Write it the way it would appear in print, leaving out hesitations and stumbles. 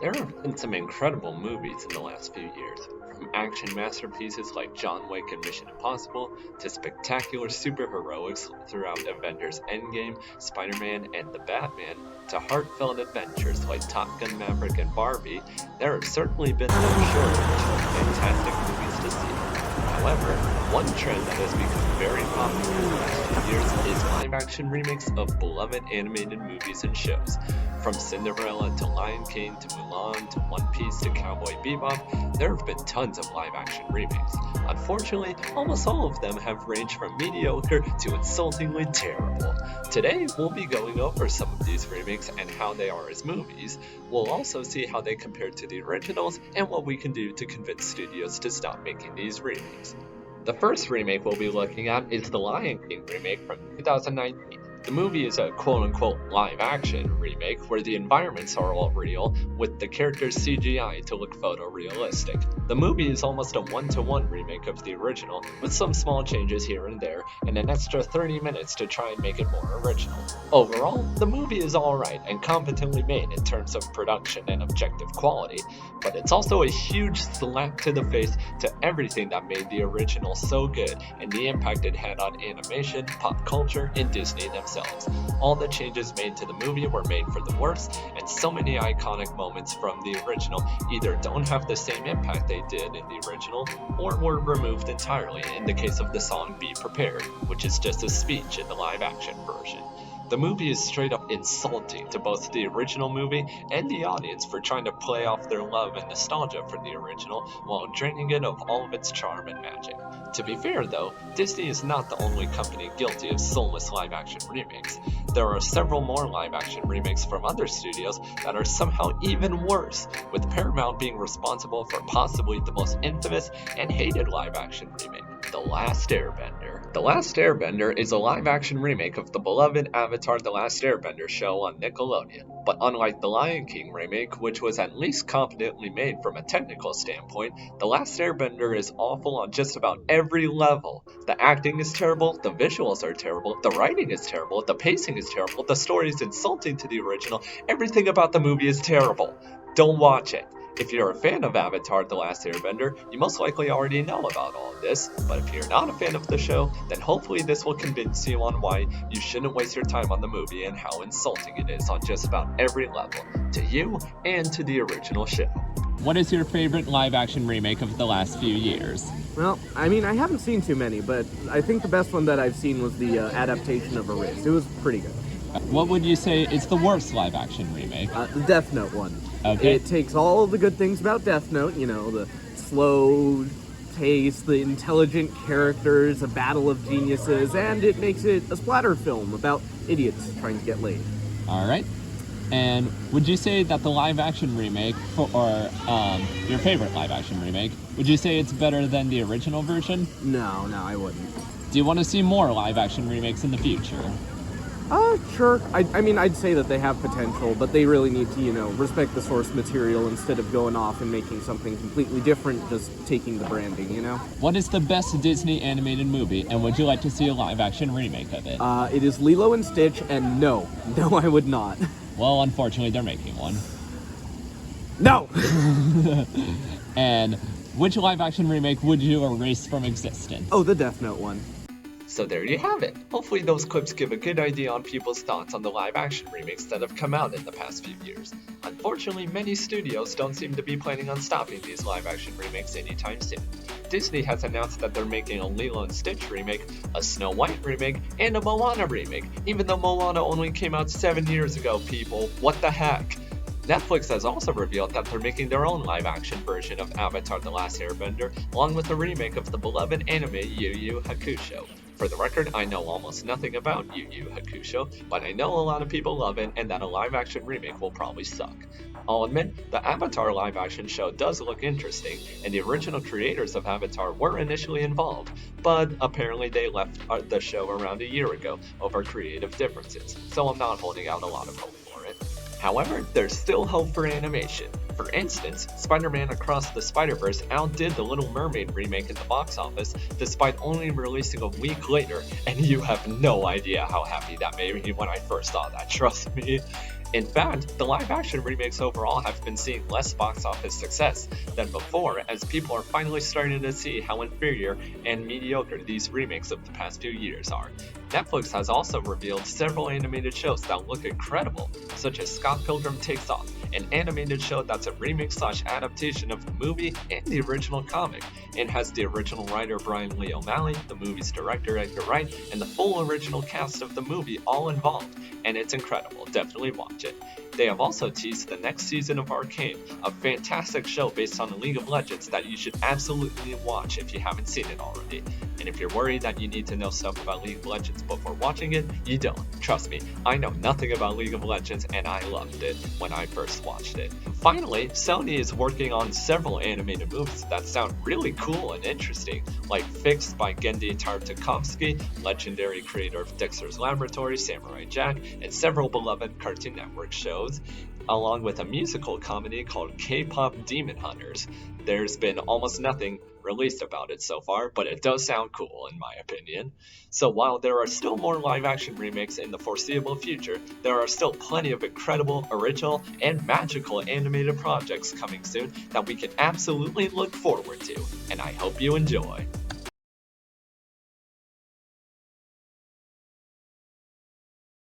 There have been some incredible movies in the last few years, from action masterpieces like John Wick and Mission Impossible, to spectacular superheroics throughout Avengers Endgame, Spider-Man, and The Batman, to heartfelt adventures like Top Gun Maverick and Barbie. There have certainly been no shortage of fantastic movies to see. However, one trend that has become very popular in the last few years is live-action remakes of beloved animated movies and shows. From Cinderella to Lion King to Mulan to One Piece to Cowboy Bebop, there have been tons of live action remakes. Unfortunately, almost all of them have ranged from mediocre to insultingly terrible. Today, we'll be going over some of these remakes and how they are as movies. We'll also see how they compare to the originals and what we can do to convince studios to stop making these remakes. The first remake we'll be looking at is the Lion King remake from 2019. The movie is a quote-unquote live-action remake where the environments are all real, with the characters CGI to look photorealistic. The movie is almost a one-to-one remake of the original, with some small changes here and there, and an extra 30 minutes to try and make it more original. Overall, the movie is alright and competently made in terms of production and objective quality, but it's also a huge slap to the face to everything that made the original so good and the impact it had on animation, pop culture, and Disney themselves. All the changes made to the movie were made for the worse, and so many iconic moments from the original either don't have the same impact they did in the original, or were removed entirely in the case of the song Be Prepared, which is just a speech in the live action version. The movie is straight up insulting to both the original movie and the audience for trying to play off their love and nostalgia for the original while draining it of all of its charm and magic. To be fair though, Disney is not the only company guilty of soulless live action remakes. There are several more live action remakes from other studios that are somehow even worse, with Paramount being responsible for possibly the most infamous and hated live action remake, The Last Airbender. The Last Airbender is a live action remake of the beloved Avatar The Last Airbender show on Nickelodeon. But unlike the Lion King remake, which was at least competently made from a technical standpoint, The Last Airbender is awful on just about every level. The acting is terrible, the visuals are terrible, the writing is terrible, the pacing is terrible, the story is insulting to the original, everything about the movie is terrible. Don't watch it. If you're a fan of Avatar The Last Airbender, you most likely already know about all of this, but if you're not a fan of the show, then hopefully this will convince you on why you shouldn't waste your time on the movie and how insulting it is on just about every level, to you and to the original show. What is your favorite live-action remake of the last few years? Well, I mean, I haven't seen too many, but I think the best one that I've seen was the adaptation of Erased. It was pretty good. What would you say is the worst live-action remake? The Death Note one. Okay. It takes all the good things about Death Note, you know, the slow pace, the intelligent characters, a battle of geniuses, and it makes it a splatter film about idiots trying to get laid. All right. And would you say that the live-action remake, or your favorite live-action remake, would you say it's better than the original version? No, I wouldn't. Do you want to see more live-action remakes in the future? Sure. I mean, I'd say that they have potential, but they really need to, you know, respect the source material instead of going off and making something completely different, just taking the branding, you know? What is the best Disney animated movie, and would you like to see a live-action remake of it? It is Lilo and Stitch, and no, I would not. Well, unfortunately, they're making one. No! And which live-action remake would you erase from existence? Oh, the Death Note one. So there you have it. Hopefully those clips give a good idea on people's thoughts on the live-action remakes that have come out in the past few years. Unfortunately, many studios don't seem to be planning on stopping these live-action remakes anytime soon. Disney has announced that they're making a Lilo and Stitch remake, a Snow White remake, and a Moana remake, even though Moana only came out 7 years ago, people. What the heck? Netflix has also revealed that they're making their own live-action version of Avatar The Last Airbender, along with a remake of the beloved anime Yu Yu Hakusho. For the record, I know almost nothing about Yu Yu Hakusho, but I know a lot of people love it and that a live-action remake will probably suck. I'll admit, the Avatar live-action show does look interesting, and the original creators of Avatar were initially involved, but apparently they left the show around a year ago over creative differences, so I'm not holding out a lot of hope for it. However, there's still hope for animation. For instance, Spider-Man Across the Spider-Verse outdid the Little Mermaid remake at the box office, despite only releasing a week later, and you have no idea how happy that made me when I first saw that, trust me. In fact, the live-action remakes overall have been seeing less box office success than before, as people are finally starting to see how inferior and mediocre these remakes of the past few years are. Netflix has also revealed several animated shows that look incredible, such as Scott Pilgrim Takes Off, an animated show that's a remake/adaptation of the movie and the original comic, and has the original writer Brian Lee O'Malley, the movie's director Edgar Wright, and the full original cast of the movie all involved, and it's incredible. Definitely watch it. They have also teased the next season of Arcane, a fantastic show based on the League of Legends that you should absolutely watch if you haven't seen it already. And if you're worried that you need to know stuff about League of Legends before watching it, you don't. Trust me, I know nothing about League of Legends and I loved it when I first watched it. Finally, Sony is working on several animated movies that sound really cool and interesting, like Fixed by Genndy Tartakovsky, legendary creator of Dexter's Laboratory, Samurai Jack, and several beloved Cartoon Network shows, along with a musical comedy called K-Pop Demon Hunters. There's been almost nothing released about it so far, but it does sound cool in my opinion. So while there are still more live-action remakes in the foreseeable future, there are still plenty of incredible, original, and magical animated projects coming soon that we can absolutely look forward to, and I hope you enjoy.